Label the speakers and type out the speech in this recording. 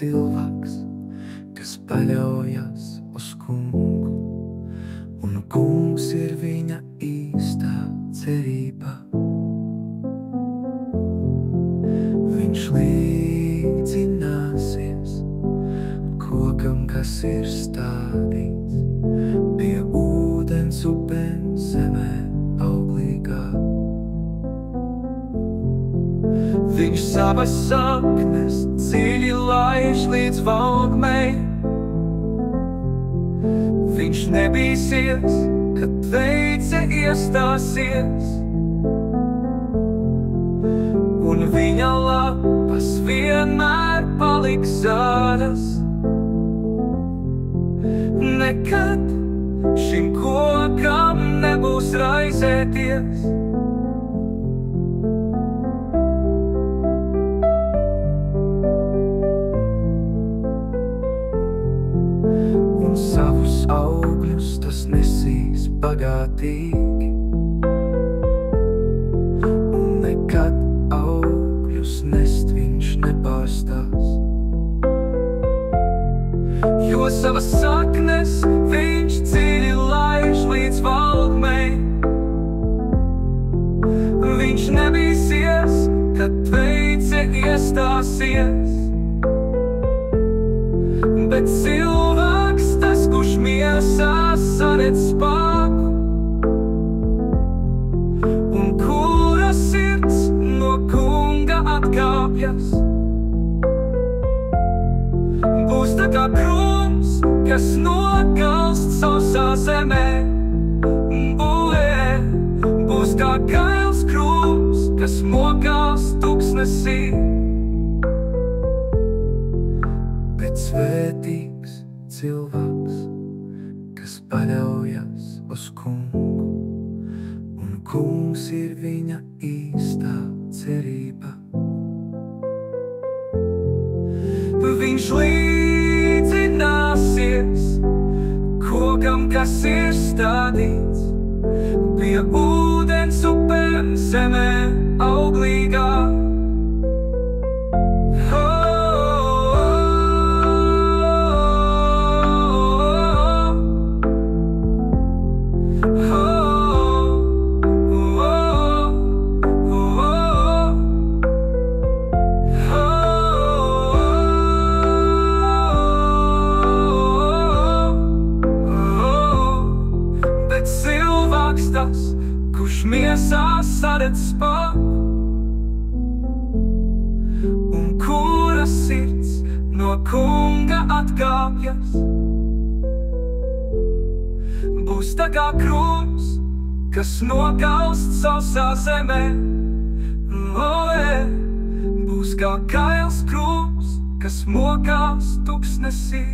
Speaker 1: cilvēks, kas paļaujas uz kungu, un kungs ir viņa īstā cerība. Viņš līdzināsies kokam, kas ir stādīts pie ūdens upens zemē auglīgā. Viņš savas saknes dziļi laiž līdz valgmei. Viņš nebīsies, kad teice iestāsies, un viņa lapas vienmēr paliks zaļas. Nekad šim kokam nebūs raizēties. Un savus augļus tas nesīs bagātīgi, un nekad augļus nest viņš nepārstās. Jo savas saknes viņš dziļi laiž līdz valgmei. Viņš nebīsies, kad teice iestāsies, bet cilvēks tas, kurš miesā saredz spēku, un kura sirds no kunga atkāpjas, būs tā kā krūms, kas nokalst sausā zemē. Būs kā kails krūms, kas mokās tuksnesī. Bet svētīgs cilvēks, kas paļaujas uz kungu, un kungs ir viņa īstā cerība. Viņš līdzināsies kokam, kas ir stādīts pie ūdens upēm zemē auglīgā. Tas, kurš miesā saredz spēku, un kura sirds no kunga atkāpjas, būs tā kā krūms, kas nokalst sausā zemē. Būs kā kails krūms, kas mokās tuksnesī.